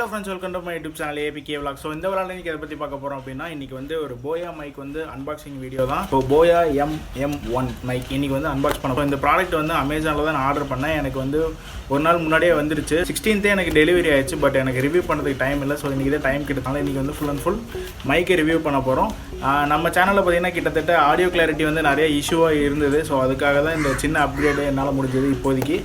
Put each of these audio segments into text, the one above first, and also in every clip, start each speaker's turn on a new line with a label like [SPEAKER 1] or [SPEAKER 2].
[SPEAKER 1] Hello friends, welcome to my YouTube channel APK Vlogs. So இந்த விளையாட இன்னைக்கு எதை பற்றி பார்க்க போகிறோம் அப்படின்னா இன்னைக்கு வந்து ஒரு போயா மைக் வந்து அன்பாக்சிங் வீடியோ தான். இப்போ போயா MM1 மைக் இன்னைக்கு வந்து அன்பாக்ஸ் பண்ண இந்த ப்ராடக்ட் வந்து அமேசானில் தான் நான் ஆர்டர் பண்ணேன். எனக்கு வந்து ஒரு நாள் முன்னாடியே வந்துருச்சு. 16th எனக்கு டெலிவரி ஆயிடுச்சு. பட் எனக்கு ரிவ்யூ பண்ணுறதுக்கு டைம் இல்லை. ஸோ இன்றைக்கி இதே டைம் கிட்டனால இன்றைக்கி வந்து ஃபுல் அண்ட் ஃபுல் மைக்கை ரிவ்யூ பண்ண போகிறோம். நம்ம சேனலில் பார்த்தீங்கன்னா கிட்டத்தட்ட ஆடியோ கிளாரிட்டி வந்து நிறைய இஷ்யூவாக இருந்தது. ஸோ அதுக்காக தான் இந்த சின்ன அப்கிரேடு என்னால் முடிஞ்சது. இப்போதைக்கு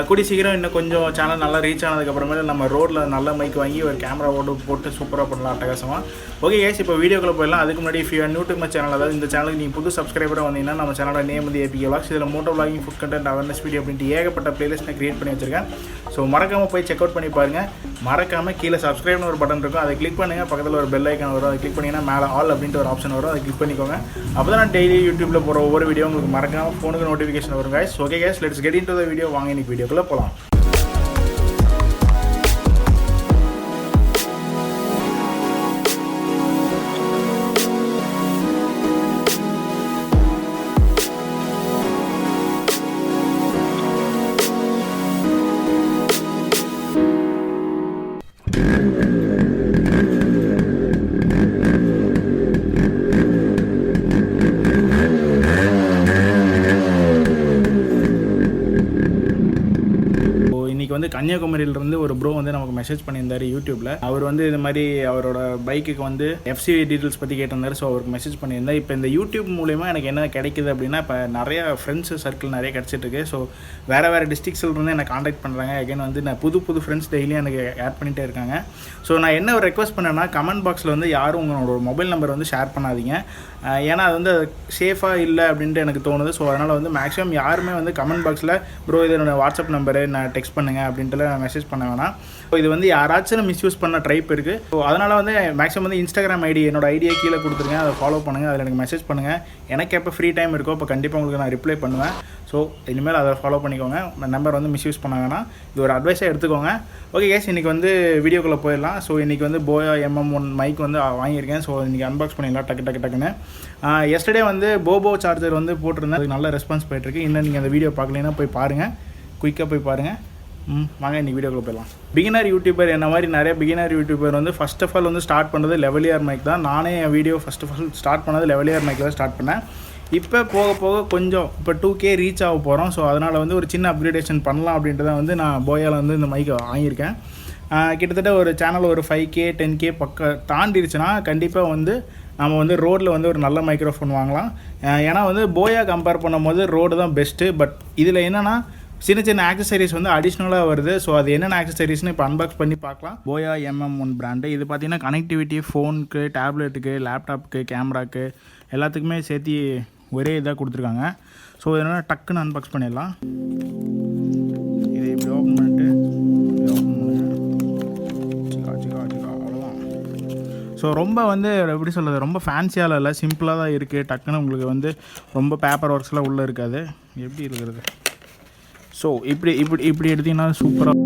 [SPEAKER 1] கூடி சீக்கிரம் இன்னும் கொஞ்சம் சேனல் நல்லா ரீச் ஆனதுக்கப்புறமேல நம்ம ரோட்டில் நல்ல மைக் வாங்கி ஒரு கேமராவோடு போட்டு சூப்பராக பண்ணலாம் அட்டகாசமாக. ஓகே கேஸ், இப்போ வீடியோக்குள்ளே போயிடலாம். அதுக்கு முன்னாடி if you are new to my channel, அதாவது இந்த சேனலுக்கு நீங்கள் புது சப்ஸ்கிரைபராக வந்தீங்கன்னா நம்ம சேனலோட நேம் வந்து APK Vlogs. இதில் moto vlogging, food content, awareness video அப்படின்ட்டு ஏகப்பட்ட பிளேலிஸ்ட் நான் கிரியேட் பண்ணி வச்சிருக்கேன். ஸோ மறக்காமல் போய் செக் அவுட் பண்ணி பாருங்கள். மறக்காமல் கீழே சப்ஸ்கிரைப்னு ஒரு பட்டன் இருக்கும், அதை கிளிக் பண்ணுங்கள். பக்கத்தில் ஒரு பெல் ஐக்கான் வரும், அதை கிளிக் பண்ணிங்கன்னா மேலே ஆல் அப்படின்ட்டு ஒரு ஆப்ஷன் வரும், அதை கிளிக் பண்ணிக்கோங்க. அப்போ தான் நான் டெய்லி யூடியூப்பில் போகிற ஒவ்வொரு வீடியோ உங்களுக்கு மறக்காமல் ஃபோனுக்கு நோட்டிஃபிகேஷன் வரும் guys. Okay guys, let's get into the video. வாங்க இன்னைக்கு வீடியோக்குள்ளே போகலாம். வந்து கன்னியாகுமரியிலிருந்து ஒரு ப்ரோ வந்து நமக்கு மெசேஜ் பண்ணியிருந்தார் யூடியூப்பில். அவர் வந்து இது மாதிரி அவரோட பைக்குக்கு வந்து எஃப்சி டீட்டெயில்ஸ் பற்றி கேட்டிருந்தார். ஸோ அவருக்கு மெசேஜ் பண்ணியிருந்தார். இப்போ இந்த யூடியூப் மூலிமா எனக்கு என்ன கிடைக்குது அப்படின்னா, இப்போ நிறையா ஃப்ரெண்ட்ஸு சர்க்கிள் நிறைய கிடச்சிட்ருக்கு. ஸோ வேறு டிஸ்ட்ரிக்ஸில் இருந்து என்னை காண்டாக்ட் பண்ணுறாங்க. அகைன் வந்து நான் புது ஃப்ரெண்ட்ஸ் டெய்லியும் எனக்கு ஆட் பண்ணிகிட்டே இருக்காங்க. ஸோ நான் என்ன ஒரு ரெக்வஸ்ட் பண்ணேன்னா, கமெண்ட் பாக்ஸில் வந்து யாரும் உங்களோட மொபைல் நம்பர் வந்து ஷேர் பண்ணாதீங்க. ஏன்னா அது வந்து சேஃபாக இல்லை அப்படின்ட்டு எனக்கு தோணுது. ஸோ அதனால் வந்து மேக்ஸிமம் யாருமே வந்து கமெண்ட் பாக்ஸில் ப்ரோ இது என்னோடய வாட்ஸ்அப் நம்பரு, நான் டெக்ஸ்ட் பண்ணுங்கள் அப்படின்ட்டு மெசேஜ் பண்ண வேணாம். ஸோ இது வந்து யாராச்சும் மிஸ்யூஸ் பண்ண ட்ரைப் இருக்குது. ஸோ அதனால் வந்து மேக்ஸிமம் வந்து இன்ஸ்டாகிராம் ஐடி என்னோட ஐடியை கீழே கொடுத்துருங்க, அதை ஃபாலோ பண்ணுங்கள். அதில் எனக்கு மெசேஜ் பண்ணுங்கள். எனக்கு எப்போ ஃப்ரீ டைம் இருக்கோ இப்போ கண்டிப்பாக உங்களுக்கு நான் ரிப்ளை பண்ணுவேன். ஸோ இனிமேல் அதை ஃபாலோ பண்ணிக்கோங்க. நம்பர் வந்து மிஸ்யூஸ் பண்ண வேணாம். இது ஒரு அட்வைஸாக எடுத்துக்கோங்க. ஓகே கேஸ், இன்றைக்கி வந்து வீடியோக்குள்ளே போயிடலாம். ஸோ இன்றைக்கி வந்து போயா MM1 மைக் வந்து வாங்கியிருக்கேன். ஸோ இன்றைக்கி அன்பாக்ஸ் பண்ணிடலாம் டக்குன்னு. எஸ்டர்டே வந்து போபோ சார்ஜர் வந்து போட்டிருந்தேன். அதுக்கு நல்ல ரெஸ்பான்ஸ் போயிட்டுருக்கு. இன்னும் நீங்கள் அந்த வீடியோ பார்க்கலைன்னா போய் பாருங்கள், குயிக்காக போய் பாருங்கள். வாங்க இன்றைக்கி வீடியோக்குள்ளே போயிடலாம். பிகினர் யூடியூபர் என்ன மாதிரி நிறைய பிகினர் யூடியூபர் வந்து ஃபஸ்ட் ஆஃப் ஆல் வந்து ஸ்டார்ட் பண்ணுறது லெவலியர் மைக் தான். நானே என் video first of all start பண்ணது லெவலியர் மைக்கில் தான் ஸ்டார்ட் பண்ணேன். இப்போ போக கொஞ்சம் இப்போ 2K ரீச் ஆக போகிறோம். ஸோ அதனால் வந்து ஒரு சின்ன அப்கிரேடேஷன் பண்ணலாம் அப்படின்ட்டு தான் வந்து நான் போயாவில் வந்து இந்த மைக்கை வாங்கியிருக்கேன். கிட்டத்தட்ட ஒரு சேனல் ஒரு 5K 10K பக்கம் தாண்டிடுச்சுன்னா கண்டிப்பாக வந்து நம்ம வந்து ரோடில் வந்து ஒரு நல்ல மைக்ரோஃபோன் வாங்கலாம். ஏன்னா வந்து போயா கம்பேர் பண்ணும்போது ரோடு தான் பெஸ்ட்டு. பட் இதில் என்னென்னா சின்ன ஆக்சசரிஸ் வந்து அடிஷ்னலாக வருது. ஸோ அது என்னென்ன ஆக்சசரிஸ்னு இப்போ அன்பாக்ஸ் பண்ணி பார்க்கலாம். போயா MM1 பிராண்டு. இது பார்த்தீங்கன்னா கனெக்டிவிட்டி ஃபோனுக்கு, டேப்லெட்டுக்கு, லேப்டாப்புக்கு, கேமராக்கு எல்லாத்துக்குமே சேர்த்து ஒரே இதாக கொடுத்துருக்காங்க. ஸோ என்னென்னா டக்குன்னு அன்பாக்ஸ் பண்ணிடலாம். இதை இப்படி ஓப்பன் பண்ணிட்டு அவ்வளோதான். ஸோ ரொம்ப வந்து எப்படி சொல்கிறது, ரொம்ப ஃபேன்சியால் இல்லை, சிம்பிளாக தான் இருக்குது. டக்குன்னு உங்களுக்கு வந்து ரொம்ப பேப்பர் ஒர்க்ஸ்லாம் உள்ளே இருக்காது. எப்படி இருக்கிறது? ஸோ இப்படி எடுத்திங்கன்னா சூப்பராக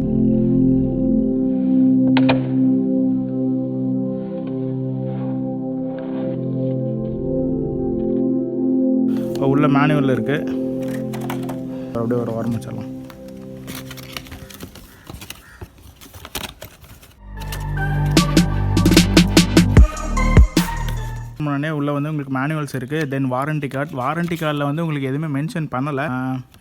[SPEAKER 1] உள்ள மேனுவல் இருக்குது. அப்படியே ஒரு ஆரம்பிச்சிடலாம். உள்ளே வந்து உங்களுக்கு மேனுவல்ஸ் இருக்குது. தென் வாரண்டி கார்டில் வந்து உங்களுக்கு எதுவுமே மென்ஷன் பண்ணலை.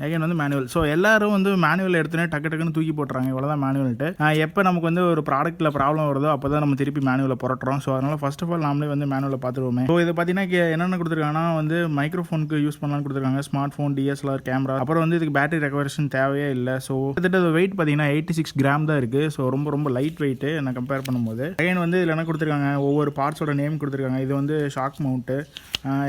[SPEAKER 1] அகைன் வந்து மேனுவல். ஸோ எல்லோரும் வந்து மேனுவல் எடுத்துனே டக்குன்னு தூக்கி போட்டுறாங்க. இவ்வளோதான் மேனுவல்ட்டு. எப்போ நமக்கு வந்து ஒரு ப்ராடக்ட்டில் ப்ராப்ளம் வருதோ அப்போ தான் நம்ம திருப்பி மேனுவலை புரட்டுறோம். ஸோ அதனால் ஃபர்ஸ்ட் ஆஃப் ஆல் நாமளே வந்து மேனுவலை பார்த்துருவோமே. ஸோ இது பார்த்தீங்கன்னா என்னென்ன கொடுத்துருக்காங்கன்னா வந்து மைக்ரோஃபோனுக்கு யூஸ் பண்ணலான்னு கொடுத்துருக்காங்க. Smart phone, DSLR camera. அப்புறம் வந்து இதுக்கு பேட்டரி ரெக்கவரேஷன் தேவையே இல்லை. ஸோ கிட்டத்தட்ட வெயிட் பார்த்தீங்கன்னா 86 கிராம் தான் இருக்குது. ஸோ ரொம்ப லைட் வெயிட்டு நான் கம்பேர் பண்ணும்போது. அகைன் வந்து இதில் என்ன கொடுத்துருக்காங்க, ஒவ்வொரு பார்ட்ஸோட நேம் கொடுத்துருக்காங்க. இது வந்து ஷாக் மவுண்ட்டு.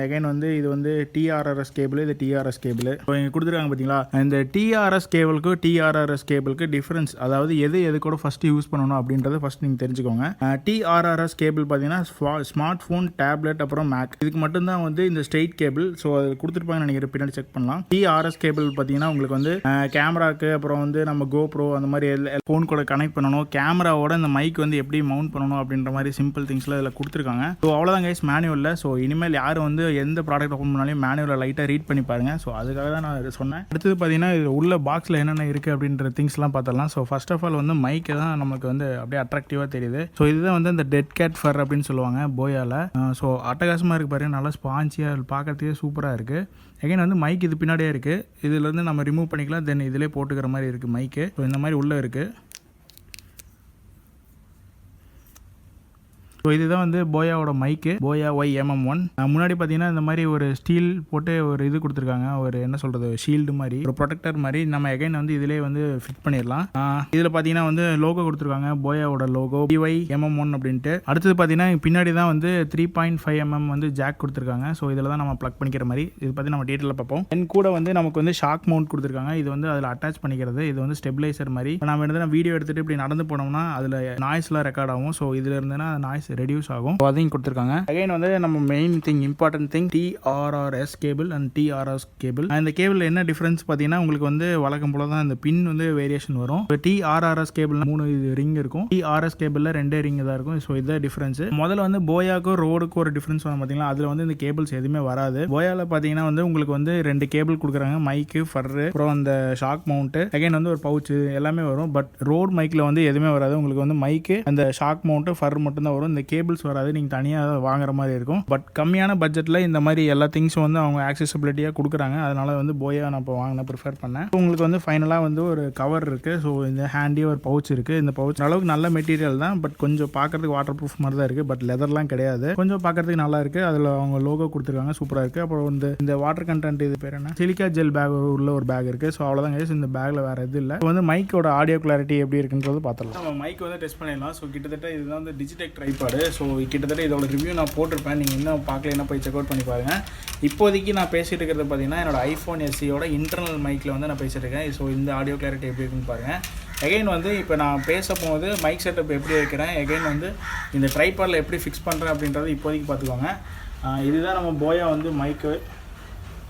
[SPEAKER 1] அகைன் வந்து இது வந்து TRRS கேபிள், இது TRS கேபிள். ஸோ இங்கே கொடுத்துருக்காங்க பார்த்தீங்களா. இந்த TRS கேபிளுக்கும் TRRS கேபிளுக்கு டிஃப்ரென்ஸ், அதாவது எது கூட ஃபஸ்ட்டு யூஸ் பண்ணணும் அப்படின்றத ஃபஸ்ட் நீங்கள் தெரிஞ்சுக்கோங்க. TRRS கேபிள் பார்த்தீங்கன்னா ஸ்மார்ட் ஃபோன், டேப்லெட், அப்புறம் மேக், இதுக்கு மட்டும்தான் வந்து இந்த ஸ்ட்ரெயிட் கேபிள். ஸோ அது கொடுத்துருப்பாங்க, நினைக்கிறேன் பின்னாடி செக் பண்ணலாம். TRS கேபிள் பார்த்தீங்கன்னா உங்களுக்கு வந்து கேமராக்கு, அப்புறம் வந்து நம்ம GoPro அந்த மாதிரி ஃபோன் கூட கனெக்ட் பண்ணணும். கேமராவோட இந்த மைக் வந்து எப்படி மவுண்ட் பண்ணணும் அப்படின்ற மாதிரி சிம்பிள் திங்ஸ்லாம் இதில் கொடுத்துருக்காங்க. ஸோ அவ்வளோதான் கைஸ். மேனுவலில். ஸோ இனிமேல் யாரும் வந்து எந்த ப்ராடக்ட் ஓப்பன் பண்ணாலும் மேனுவலில் லைட்டாக ரீட் பண்ணி பாருங்கள். ஸோ அதுக்காக தான் நான் சொன்னேன். அடுத்தது பார்த்தீங்கன்னா இது உள்ள பாக்ஸில் என்னென்ன இருக்குது அப்படின்ற திங்ஸ்லாம் பார்த்துடலாம். ஸோ ஃபர்ஸ்ட் ஆஃப் ஆல் வந்து மைக்கு தான் நமக்கு வந்து அப்படியே அட்ராக்டிவாக தெரியுது. ஸோ இதுதான் வந்து இந்த டெட் கேட் ஃபர் அப்படின்னு சொல்லுவாங்க போயாவில். ஸோ அட்டகாசமாக இருக்குது பாருங்கள், நல்லா ஸ்பான்ச்சியாக பார்க்கறதுக்கே சூப்பராக இருக்குது. அகைன் வந்து மைக் இது பின்னாடியே இருக்குது. இதுலேருந்து நம்ம ரிமூவ் பண்ணிக்கலாம். தென் இதிலே போட்டுக்கிற மாதிரி இருக்குது மைக்கு. ஸோ இந்த மாதிரி உள்ளே இருக்குது. ஸோ இதுதான் வந்து போயாவோட மைக்கு, போயா MM1. முன்னாடி பார்த்தீங்கன்னா இந்த மாதிரி ஒரு ஸ்டீல் போட்டு ஒரு இது கொடுத்துருக்காங்க, ஒரு என்ன சொல்கிறது, ஷீல்டு மாதிரி, ஒரு ப்ரொடெக்டர் மாதிரி. நம்ம எகைன் வந்து இதிலே வந்து ஃபிட் பண்ணிடலாம். இதில் பார்த்தீங்கன்னா வந்து லோகோ கொடுத்துருக்காங்க, போயாவோட லோகோ BY MM1 அப்படின்ட்டு. அடுத்தது பார்த்தீங்கன்னா பின்னாடி தான் வந்து 3.5 mm வந்து ஜாக் கொடுத்துருக்காங்க. ஸோ இதில் தான் நம்ம ப்ளக் பண்ணிக்கிற மாதிரி. இது பற்றி நம்ம டீட்டெயிலில் பார்ப்போம். தென் கூட வந்து நமக்கு வந்து ஷாக் மவுண்ட் கொடுத்துருக்காங்க. இது வந்து அதில் அட்டாச் பண்ணிக்கிறது. இது வந்து ஸ்டெபிலைசர் மாதிரி. நம்ம எடுத்து வீடியோ எடுத்துகிட்டு இப்படி நடந்து போனோம்னா அதில் நாய்ஸ்லாம் ரெக்கார்ட் ஆகும். ஸோ இதில் இருந்துன்னா நாய்ஸ் ரெடியூஸ் ஆகும். அதையும் கொடுத்துருக்காங்க. அகைன் வந்து நம்ம main thing, important thing, TRRS cable and TRRS cable. இந்த கேபிள் என்ன டிஃபரன்ஸ் பார்த்தீங்கன்னா உங்களுக்கு வந்து வழக்கம் போல தான் இந்த பின் வந்து வேரியேஷன் வரும். TRRS கேபிள் 3 ரிங் இருக்கும், TRS கேபிளில் 2 ரிங் தான் இருக்கும். ஸோ இதுதான் டிஃபரன்ஸ். முதல்ல வந்து போயாக்கும் ரோடுக்கும் ஒரு டிஃபரன்ஸ் வரும் பார்த்தீங்களா, அதில் வந்து இந்த கேபிள்ஸ் எதுவுமே வராது. போயாவில் பார்த்தீங்கன்னா வந்து உங்களுக்கு வந்து 2 கேபிள் கொடுக்குறாங்க, மைக்கு, ஃபர்ரு, அப்புறம் அந்த ஷாக் மவுண்ட்டு, அகைன் வந்து ஒரு பவுச்சு எல்லாமே வரும். பட் ரோடு மைக்கில் வந்து எதுவுமே வராது. உங்களுக்கு வந்து மைக்கு, அந்த ஷாக் மவுண்ட்டு, ஃபர் மட்டும் தான் வரும். இந்த கேபிள்ஸ் வராது, நீங்கள் தனியாக வாங்குற மாதிரி இருக்கும். பட் கம்மியான பட்ஜெட்டில் இந்த மாதிரி எல்லா திங்ஸும் வந்து அவங்க ஆக்சசிபிலிட்டியாக கொடுக்குறாங்க. அதனால வந்து போயா நான் இப்போ வாங்கின ப்ரிஃபர் பண்ணேன். உங்களுக்கு வந்து ஃபைனலாக வந்து ஒரு கவர் இருக்குது. ஸோ இந்த ஹேண்டியாக ஒரு பவுச் இருக்குது. இந்த பவுச் அளவுக்கு நல்ல மெட்டீரியல் தான், பட் கொஞ்சம் பார்க்கறதுக்கு வாட்டர் ப்ரூஃப் மாதிரி தான் இருக்குது. பட் லெதர்லாம் கிடையாது, கொஞ்சம் பார்க்கறதுக்கு நல்லா இருக்குது. அதில் அவங்க லோகோ கொடுத்துருக்காங்க, சூப்பராக இருக்குது. அப்புறம் வந்து இந்த வாட்டர் கண்டென்ட், இது பேர் என்ன, சிலிக்கா ஜெல் பேக் உள்ள ஒரு பேக் இருக்குது. ஸோ அவ்வளோதான் கைஸ், இந்த பேக்கில் வேறு எதுவும் இல்லை. வந்து மைக்கோட ஆடியோ கிளாரிட்டி எப்படி இருக்குன்றது பார்த்துடலாம். நம்ம மைக் வந்து டெஸ்ட் பண்ணிடலாம். ஸோ கிட்டத்தட்ட இதுதான் வந்து டிஜிடெக் ட்ரைபாடு. ஸோ கிட்டத்தட்ட இதோட ரிவ்யூ நான் போட்டிருப்பேன், நீங்கள் இன்னும் பார்க்கலன்னா போய் செக் அவுட் பண்ணி பாருங்கள். இப்போதைக்கு நான் பேசிகிட்டு இருக்கிறது பார்த்தீங்கன்னா என்னோட iPhone SEயோட இன்டர்னல் மைக்கில் வந்து நான் பேசிகிட்டு இருக்கேன். ஸோ இந்த ஆடியோ கிளாரிட்டி எப்படி இருக்குன்னு பாருங்கள். எகைன் வந்து இப்போ நான் பேச போகும்போது மைக் செட்டப் எப்படி வைக்கிறேன், எகைன் வந்து இந்த ட்ரைபாடில் எப்படி ஃபிக்ஸ் பண்ணுறேன் அப்படின்றது இப்போதைக்கு பார்த்துக்கோங்க. இதுதான் நம்ம போயா வந்து மைக்கு.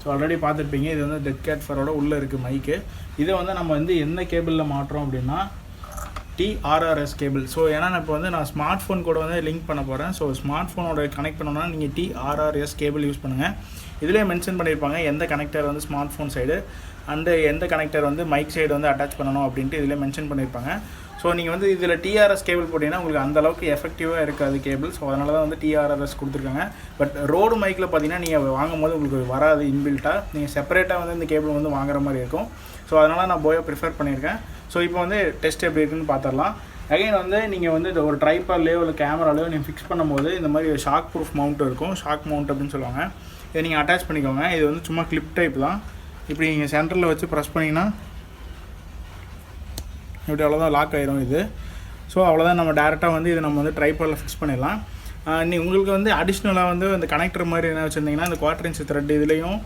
[SPEAKER 1] ஸோ ஆல்ரெடி பார்த்துருப்பீங்க, இது வந்து டெட் கேட் ஃபரோட உள்ளே இருக்குது மைக்கு. இதை வந்து நம்ம வந்து எந்த கேபிளில் மாட்டுறோம் அப்படின்னா TRRS கேபிள். ஸோ ஏன்னா இப்போ வந்து நான் ஸ்மார்ட் ஃபோன் கூட வந்து லிங்க் பண்ண போகிறேன். ஸோ ஸ்மார்ட் ஃபோனோட கனெக்ட் பண்ணோன்னா நீங்கள் TRRS கேபிள் யூஸ் பண்ணுங்கள். இதிலே மென்ஷன் பண்ணியிருப்பாங்க எந்த கனெக்டர் வந்து ஸ்மார்ட் ஃபோன் சைடு அண்டு எந்த கனெக்டர் வந்து மைக் சைடு வந்து அட்டாச் பண்ணணும் அப்படின்ட்டு இதில் மென்ஷன் பண்ணியிருப்பாங்க. ஸோ நீங்கள் வந்து இதில் TRRS கேபிள் போட்டிங்கன்னா உங்களுக்கு அந்தளவுக்கு எஃபெக்டிவாக இருக்காது கேபிள். ஸோ அதனால தான் வந்து TRRS கொடுத்துருக்காங்க. பட் ரோடு மைக்கில் பார்த்தீங்கன்னா நீங்கள் வாங்கும் போது உங்களுக்கு வராது இன்பில்ட்டாக, நீங்கள் செப்பரேட்டாக வந்து இந்த கேபிள் வந்து வாங்குற மாதிரி இருக்கும். ஸோ அதனால் நான் போயா ப்ரிஃபர் பண்ணியிருக்கேன். ஸோ இப்போ வந்து டெஸ்ட் எப்படி இருக்குன்னு பார்த்துடலாம். அகைன் வந்து நீங்கள் வந்து ஒரு ட்ரைபாட்லேயோ இல்லை கேமராலையோ நீங்கள் ஃபிக்ஸ் பண்ணும்போது இந்த மாதிரி ஷாக் ப்ரூஃப் மவுண்ட் இருக்கும், ஷாக் மவுண்ட் அப்படின்னு சொல்லுவாங்க. இதை நீங்கள் அட்டாச் பண்ணிக்கோங்க. இது வந்து சும்மா கிளிப் டைப் தான். இப்படி நீங்கள் சென்டரில் வச்சு ப்ரெஸ் பண்ணிங்கன்னா இப்படி அவ்வளோதான் லாக் ஆயிரும் இது. ஸோ அவ்வளோதான், நம்ம டேரெக்டாக வந்து இதை நம்ம வந்து ட்ரைபாடில் ஃபிக்ஸ் பண்ணிடலாம். உங்களுக்கு வந்து அடிஷ்னலாக வந்து இந்த கனெக்டர் மாதிரி என்ன வச்சுருந்தீங்கன்னா இந்த 1/4 இன்ச் த்ரெட் இதுலேயும்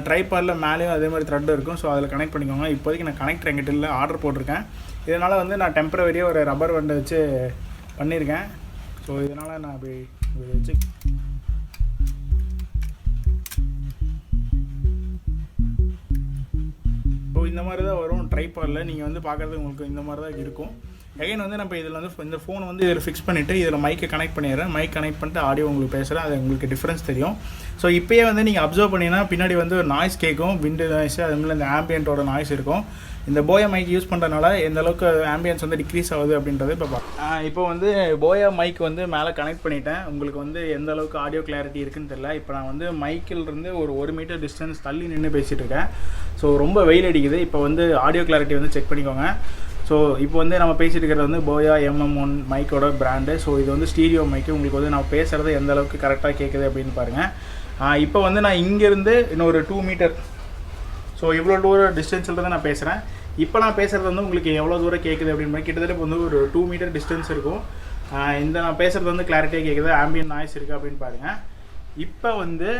[SPEAKER 1] ட்ரைபாடில் மேலேயும் அதே மாதிரி த்ரெட் இருக்கும். ஸோ அதில் கனெக்ட் பண்ணிக்கோங்க. இப்போதைக்கு நான் கனெக்டர் எங்கிட்ட இல்லை, ஆர்டர் போட்டிருக்கேன். இதனால் வந்து நான் டெம்பரவரியாக ஒரு ரப்பர் வண்டை வச்சு பண்ணியிருக்கேன். ஸோ இதனால் நான் அப்படி வச்சு ஸோ இந்த மாதிரி தான் வரும் ட்ரைபாடில். நீங்கள் வந்து பார்க்குறது உங்களுக்கு இந்த மாதிரி தான் இருக்கும். அகைன் வந்து நம்ம இதில் வந்து இந்த ஃபோனை வந்து இதில் ஃபிக்ஸ் பண்ணிவிட்டு இதில் மைக்கை கனெக்ட் பண்ணிடுறேன். மைக் கனெக்ட் பண்ணிட்டு ஆடியோ உங்களுக்கு பேசுகிறேன், அது உங்களுக்கு டிஃப்ரென்ஸ் தெரியும். ஸோ இப்போயே வந்து நீங்கள் அப்சர்வ் பண்ணிங்கன்னா பின்னாடி வந்து ஒரு நாய்ஸ் கேட்கும், விண்டு நாய்ஸ், அதுமாதிரி இந்த ஆம்பியன்ட்டோட நாய்ஸ் இருக்கும். இந்த போயா மைக் யூஸ் பண்ணுறதுனால எந்த அளவுக்கு ஆம்பியன்ஸ் வந்து டிக்ரீஸ் ஆகுது அப்படின்றது இப்போ பார்க்கலாம். இப்போ வந்து போயா மைக் வந்து மேலே கனெக்ட் பண்ணிட்டேன். உங்களுக்கு வந்து எந்த அளவுக்கு ஆடியோ கிளாரிட்டி இருக்குன்னு தெரியல. இப்போ நான் வந்து மைக்கிலிருந்து ஒரு 1 மீட்டர் டிஸ்டன்ஸ் தள்ளி நின்று பேசிகிட்டு இருக்கேன். ஸோ ரொம்ப வெயில் அடிக்குது. இப்போ வந்து ஆடியோ கிளாரிட்டி வந்து செக் பண்ணிக்கோங்க. ஸோ இப்போ வந்து நம்ம பேசிட்டு இருக்கிறது வந்து போயா MM1 மைக்கோட பிராண்டு. ஸோ இது வந்து ஸ்டீரியோ மைக்கு. உங்களுக்கு வந்து நான் பேசுகிறது எந்த அளவுக்கு கரெக்டாக கேட்குது அப்படின்னு பாருங்கள். இப்போ வந்து நான் இங்கேருந்து இன்னொரு 2 மீட்டர், ஸோ இவ்வளோ தூரம் டிஸ்டன்ஸில் தான் நான் பேசுகிறேன். இப்போ நான் பேசுகிறது வந்து உங்களுக்கு எவ்வளோ தூரம் கேட்குது அப்படின்னு கிட்டத்தட்ட இப்போ வந்து ஒரு 2 மீட்டர் டிஸ்டன்ஸ் இருக்கும். இந்த நான் பேசுகிறது வந்து கிளாரிட்டியாக கேட்குது, ஆம்பியன் நாய்ஸ் இருக்குது அப்படின்னு பாருங்கள். இப்போ வந்து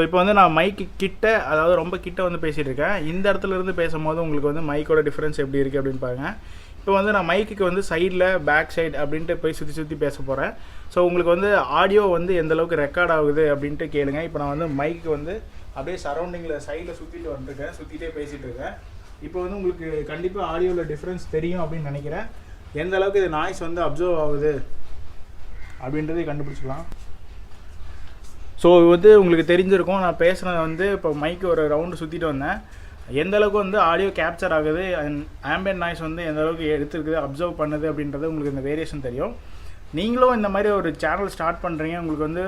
[SPEAKER 1] இப்போ வந்து நான் மைக்கு கிட்ட, அதாவது ரொம்ப கிட்ட வந்து பேசிகிட்டு இருக்கேன். இந்த இடத்துல இருந்து பேசும்போது உங்களுக்கு வந்து மைக்கோட டிஃப்ரென்ஸ் எப்படி இருக்குது அப்படின்னு பாருங்கள். இப்போ வந்து நான் மைக்குக்கு வந்து சைடில் பேக் சைடு அப்படின்ட்டு போய் சுற்றி பேச போகிறேன். ஸோ உங்களுக்கு வந்து ஆடியோ வந்து எந்தளவுக்கு ரெக்கார்ட் ஆகுது அப்படின்ட்டு கேளுங்க. இப்போ நான் வந்து மைக்கு வந்து அப்படியே சரௌண்டிங்கில் சைடில் சுற்றிட்டு வந்துருக்கேன், சுற்றிட்டே பேசிகிட்டு இருக்கேன். இப்போ வந்து உங்களுக்கு கண்டிப்பாக ஆடியோவில் டிஃப்ரென்ஸ் தெரியும் அப்படின்னு நினைக்கிறேன். எந்த அளவுக்கு இது நாய்ஸ் வந்து அப்சர்வ் ஆகுது அப்படின்றதை கண்டுபிடிச்சிக்கலாம். ஸோ வந்து உங்களுக்கு தெரிஞ்சிருக்கும், நான் பேசுகிறது வந்து இப்போ மைக்கு ஒரு ரவுண்டு சுற்றிட்டு வந்தேன். எந்த அளவுக்கு வந்து ஆடியோ கேப்சர் ஆகுது, ஆம்பியன்ட் நாய்ஸ் வந்து எந்த அளவுக்கு எடுத்துருக்குது, அப்சர்வ் பண்ணுது அப்படின்றது உங்களுக்கு இந்த வேரியேஷன் தெரியும். நீங்களும் இந்த மாதிரி ஒரு சேனல் ஸ்டார்ட் பண்ணுறீங்க, உங்களுக்கு வந்து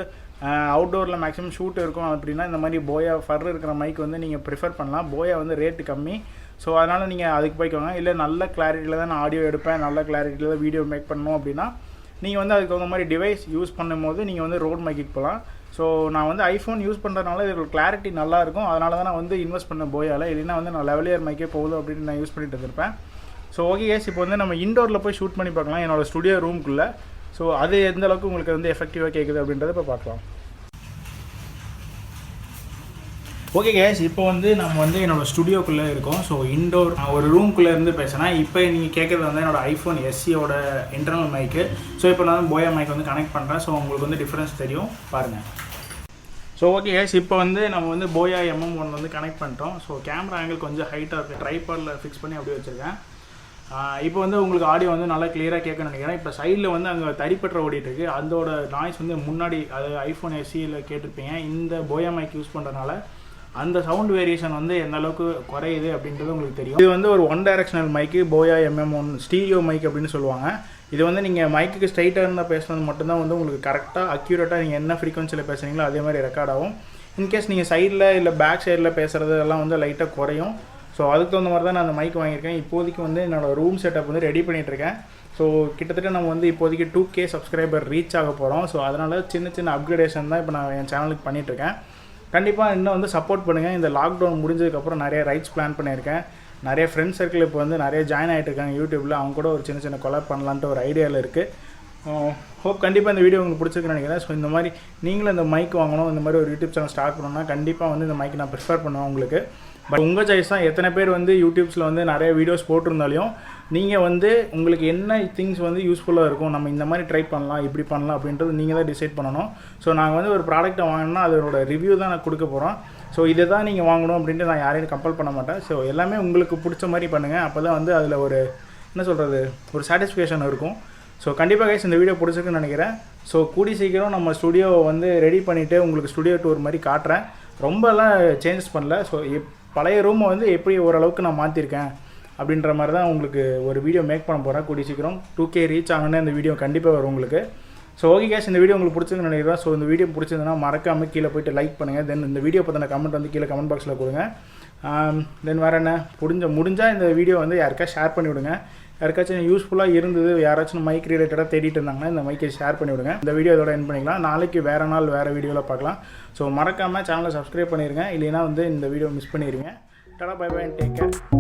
[SPEAKER 1] அவுட்டோரில் மேக்ஸிமம் ஷூட் இருக்கும் அப்படின்னா இந்த மாதிரி போயா ஃபர் இருக்கிற மைக் வந்து நீங்கள் ப்ரிஃபர் பண்ணலாம். போயா வந்து ரேட்டு கம்மி, ஸோ அதனால் நீங்கள் அதுக்கு போய்க்கோங்க. இல்லை நல்ல கிளாரிட்டியில் தான் நான் ஆடியோ எடுப்பேன், நல்ல கிளாரிட்டியில் தான் வீடியோ மேக் பண்ணணும் அப்படின்னா நீங்கள் வந்து அதுக்கு தகுந்த மாதிரி டிவைஸ் யூஸ் பண்ணும்போது நீங்கள் வந்து ரோட் மைக்கிட்டு போகலாம். ஸோ நான் வந்து ஐஃபோன் யூஸ் பண்ணுறதுனால இதோட கிளாரிட்டி நல்லாயிருக்கும், அதனால தான் நான் வந்து இன்வெஸ்ட் பண்ண போயால். இல்லைன்னா வந்து நான் லெவலியர் மைக்கே போகுது அப்படின்னு நான் யூஸ் பண்ணிட்டு இருந்திருப்பேன். ஸோ ஓகே கேஸ், இப்போ வந்து நம்ம இண்டோரில் போய் ஷூட் பண்ணி பார்க்கலாம் என்னோடய ஸ்டுடியோ ரூம்குள்ளே. ஸோ அது எந்த அளவுக்கு உங்களுக்கு வந்து எஃபெக்டிவாக கேட்குது அப்படின்றத இப்போ பார்க்கலாம். ஓகே கேஸ், இப்போ வந்து நம்ம வந்து என்னோடய ஸ்டுடியோக்குள்ளே இருக்கோம். ஸோ இண்டோர் ஒரு ரூம்குள்ளே இருந்து பேசினேன். இப்போ நீங்கள் கேட்குறது வந்து என்னோடய ஐஃபோன் எஸ்சியோட இன்டர்னல் மைக்கு. ஸோ இப்போ நான் போயா மைக் வந்து கனெக்ட் பண்ணுறேன். ஸோ உங்களுக்கு வந்து டிஃப்ரென்ஸ் தெரியும் பாருங்கள். ஸோ ஓகே கேஸ், இப்போ வந்து நம்ம வந்து போயா MM1 வந்து கனெக்ட் பண்ணிட்டோம். ஸோ கேமரா ஆங்கிள் கொஞ்சம் ஹைட்டாக இருக்குது, ட்ரைபாடில் ஃபிக்ஸ் பண்ணி அப்படியே வச்சுருக்கேன். இப்போ வந்து உங்களுக்கு ஆடியோ வந்து நல்லா கிளியராக கேட்கணும்னு நினைக்கிறேன். இப்போ சைடில் வந்து அங்கே தரிப்பற்ற ஓடிட்டுருக்கு, அதோட நாய்ஸ் வந்து முன்னாடி அது ஐஃபோன் எஸ்சியில் கேட்டிருப்பீங்க. இந்த போயா மைக் யூஸ் பண்ணுறதுனால அந்த சவுண்ட் வேரியேஷன் வந்து எந்த அளவுக்கு குறையுது அப்படின்றது உங்களுக்கு தெரியும். இது வந்து ஒரு ஒன் டைரக்ஷனல் மைக்கு, போயா MM1 ஸ்டீரியோ மைக் அப்படின்னு சொல்லுவாங்க. இது வந்து நீங்கள் மைக்குக்கு ஸ்ட்ரைட்டாக இருந்தால் பேசுகிறது மட்டும்தான் வந்து உங்களுக்கு கரெக்டாக அக்யூரேட்டாக நீங்கள் என்ன ஃப்ரீக்வன்சியில் பேசுகிறீங்களோ அதே மாதிரி ரெக்கார்ட் ஆகும். இன்கேஸ் நீங்கள் சைடில் இல்லை பேக் சைடில் பேசுகிறது எல்லாம் வந்து லைட்டாக குறையும். ஸோ அதுக்கு தகுந்த மாதிரி தான் நான் அந்த மைக் வாங்கியிருக்கேன். இப்போதைக்கு வந்து என்னோடய ரூம் செட்டப் வந்து ரெடி பண்ணிகிட்ருக்கேன். ஸோ கிட்டத்தட்ட நம்ம வந்து இப்போதைக்கு 2K சப்ஸ்கிரைபர் ரீச் ஆக போகிறோம். ஸோ அதனால் சின்ன சின்ன அப்கிரேடேஷன் தான் இப்போ நான் என் சேனலுக்கு பண்ணிகிட்ருக்கேன். கண்டிப்பாக இன்னும் வந்து சப்போர்ட் பண்ணுங்கள். இந்த லாக்டவுன் முடிஞ்சதுக்கப்புறம் நிறைய ரைட்ஸ் பிளான் பண்ணியிருக்கேன். நிறைய ஃப்ரெண்ட்ஸ் சர்க்கிள் இப்போ வந்து நிறைய ஜாயின் ஆகிட்டு இருக்காங்க யூடியூப்பில். அவங்க கூட ஒரு சின்ன சின்ன கொலாப் பண்ணலான்ட்டு ஒரு ஐடியாவில் இருக்குது. ஹோப் கண்டிப்பாக இந்த வீடியோ உங்களுக்கு பிடிச்சிருக்குன்னு நினைக்கிறேன். ஸோ இந்த மாதிரி நீங்களும் இந்த மைக் வாங்கணும், இந்த மாதிரி ஒரு யூடியூப் சேனல் ஸ்டார்ட் பண்ணணும்னா கண்டிப்பாக வந்து இந்த மைக் நான் ப்ரிஃபர் பண்ணுவேன் உங்களுக்கு. பட் உங்கள் சாய்ஸ் தான். எத்தனை பேர் வந்து யூடியூப்ஸில் வந்து நிறைய வீடியோஸ் போட்டிருந்தாலையும் நீங்கள் வந்து உங்களுக்கு என்ன திங்ஸ் வந்து யூஸ்ஃபுல்லாக இருக்கும், நம்ம இந்த மாதிரி ட்ரை பண்ணலாம், இப்படி பண்ணலாம் அப்படின்றது நீங்கள் தான் டிசைட் பண்ணணும். ஸோ நாங்கள் வந்து ஒரு ப்ராடக்ட்டை வாங்கினோம்னா அதோட ரிவ்யூ தான் நான் கொடுக்க போகிறோம். ஸோ இதை தான் நீங்கள் வாங்கணும் அப்படின்ட்டு நான் யாரையும் கம்பல் பண்ண மாட்டேன். ஸோ எல்லாமே உங்களுக்கு பிடிச்ச மாதிரி பண்ணுங்கள், அப்போ தான் வந்து அதில் ஒரு என்ன சொல்கிறது, ஒரு சாட்டிஸ்ஃபேக்ஷன் இருக்கும். ஸோ கண்டிப்பாக கைஸ் இந்த வீடியோ பிடிச்சிருக்குன்னு நினைக்கிறேன். ஸோ கூடி சீக்கிரம் நம்ம ஸ்டுடியோவை வந்து ரெடி பண்ணிவிட்டு உங்களுக்கு ஸ்டுடியோ டூர் மாதிரி காட்டுறேன். ரொம்பலாம் சேஞ்சஸ் பண்ணல. ஸோ பழைய ரூமை வந்து எப்படி ஓரளவுக்கு நான் மாற்றிருக்கேன் அப்படின்ற மாதிரி தான் உங்களுக்கு ஒரு வீடியோ மேக் பண்ண போகிறேன். கூடி சீக்கிரம் 2K ரீச் ஆகணுன்னு இந்த வீடியோ கண்டிப்பாக வரும் உங்களுக்கு. ஸோ ஓகே கேஸ், இந்த வீடியோ உங்களுக்கு பிடிச்சிருக்குன்னு நினைக்கிறேன். ஸோ இந்த வீடியோ பிடிச்சிருந்ததுன்னா மறக்காமல் கீழே போய்ட்டு லைக் பண்ணுங்கள். தென் இந்த வீடியோ பற்றின கமெண்ட் வந்து கீழே கமெண்ட் பாக்ஸில் கொடுங்க. தென் வேறு என்ன, முடிஞ்சால் இந்த வீடியோ வந்து யாருக்காச்சும் ஷேர் பண்ணிவிடுங்க. யாருக்காச்சும் யூஸ்ஃபுல்லாக இருந்தது, யாராச்சும் மைக் ரிலேட்டடாக தேடிட்டு இருந்தாங்கன்னா இந்த மைக்கை ஷேர் பண்ணிவிடுங்க. இந்த வீடியோ இதோட எண்ட் பண்ணிக்கலாம். நாளைக்கு வேறு நாள் வேறு வீடியோவில் பார்க்கலாம். ஸோ மறக்காமல் சேனலை சப்ஸ்கிரைப் பண்ணிடுங்க, இல்லைன்னா வந்து இந்த வீடியோ மிஸ் பண்ணிடுங்க. Tata, bye bye, take care.